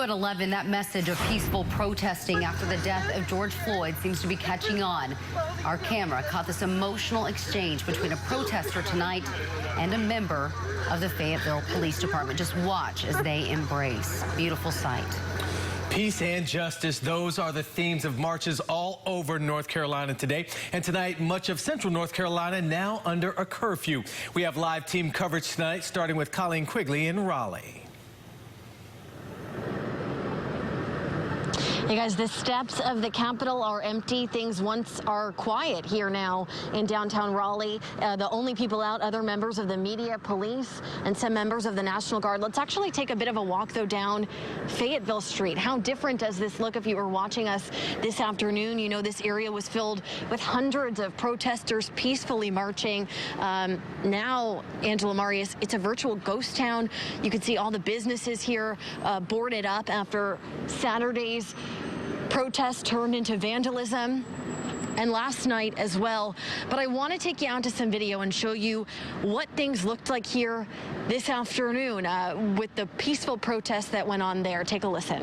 at 11, that message of peaceful protesting after the death of George Floyd seems to be catching on. Our camera caught this emotional exchange between a protester tonight and a member of the Fayetteville Police Department. Just watch as they embrace. Beautiful sight. Peace and justice, those are the themes of marches all over North Carolina today. And tonight, much of central North Carolina now under a curfew. We have live team coverage tonight, starting with Colleen Quigley in Raleigh. Hey guys, the steps of the Capitol are empty. Things once are quiet here now in downtown Raleigh. The only people out, other members of the media, police, and some members of the National Guard. Let's actually take a bit of a walk, though, down Fayetteville Street. How different does this look if you were watching us this afternoon? You know, this area was filled with hundreds of protesters peacefully marching. Now, Angela Marius, it's a virtual ghost town. You can see all the businesses here boarded up after Saturday's protests turned into vandalism, and last night as well. But I want to take you out to some video and show you what things looked like here this afternoon with the peaceful protests that went on there. Take a listen.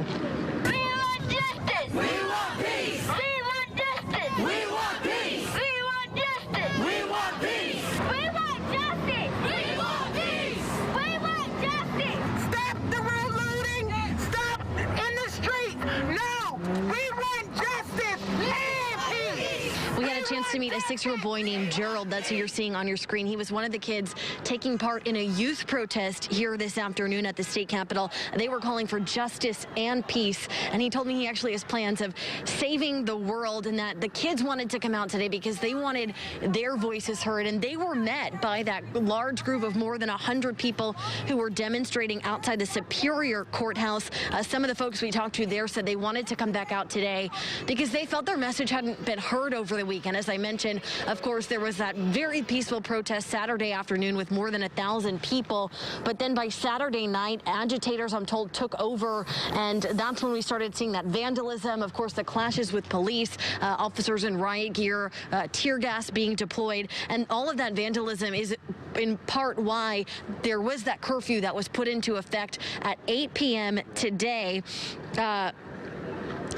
We want justice! We want peace! We want justice! We want peace! We want justice! We want peace! We want justice! We want peace! We want justice! Stop the road looting! Stop in the street! No! We want justice and peace! We had a chance to meet a 6-year-old boy named Gerald. That's who you're seeing on your screen. He was one of the kids taking part in a youth protest here this afternoon at the state capitol. They were calling for justice and peace, and he told me he actually has plans of saving the world, and that the kids wanted to come out today because they wanted their voices heard, and they were met by that large group of more than 100 people who were demonstrating outside the Superior Courthouse. Some of the folks we talked to there said they wanted to come back out today because they felt their message hadn't been heard over the weekend. As I mentioned, of course, there was that very peaceful protest Saturday afternoon with more than 1,000 people. But then by Saturday night, agitators, I'm told, took over, and that's when we started seeing that vandalism. Of course, the clashes with police, officers in riot gear, tear gas being deployed, and all of that vandalism is in part why there was that curfew that was put into effect at 8 p.m. today.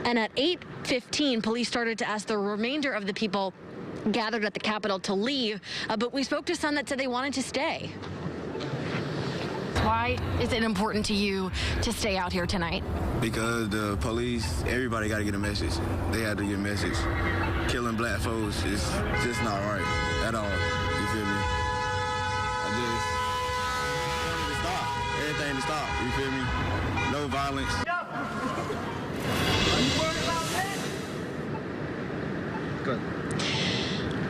And at 8:15, police started to ask the remainder of the people gathered at the Capitol to leave, but we spoke to some that said they wanted to stay. Why is it important to you to stay out here tonight? Because the police, everybody got to get a message. They had to get a message. Killing black folks is just not right at all. You feel me? Everything to stop. You feel me? No violence. Good.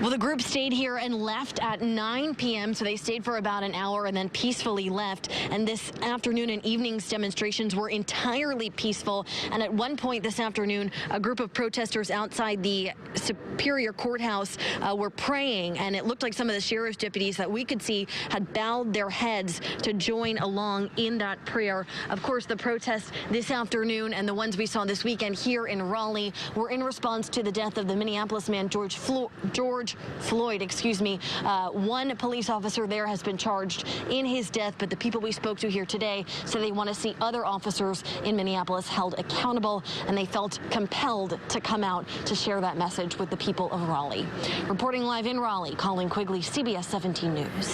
Well, the group stayed here and left at 9 p.m., so they stayed for about an hour and then peacefully left. And this afternoon and evening's demonstrations were entirely peaceful. And at one point this afternoon, a group of protesters outside the Superior Courthouse were praying, and it looked like some of the sheriff's deputies that we could see had bowed their heads to join along in that prayer. Of course, the protests this afternoon and the ones we saw this weekend here in Raleigh were in response to the death of the Minneapolis man George Floyd, excuse me. One police officer there has been charged in his death, but the people we spoke to here today say they want to see other officers in Minneapolis held accountable, and they felt compelled to come out to share that message with the people of Raleigh. Reporting live in Raleigh, Colleen Quigley, CBS 17 News.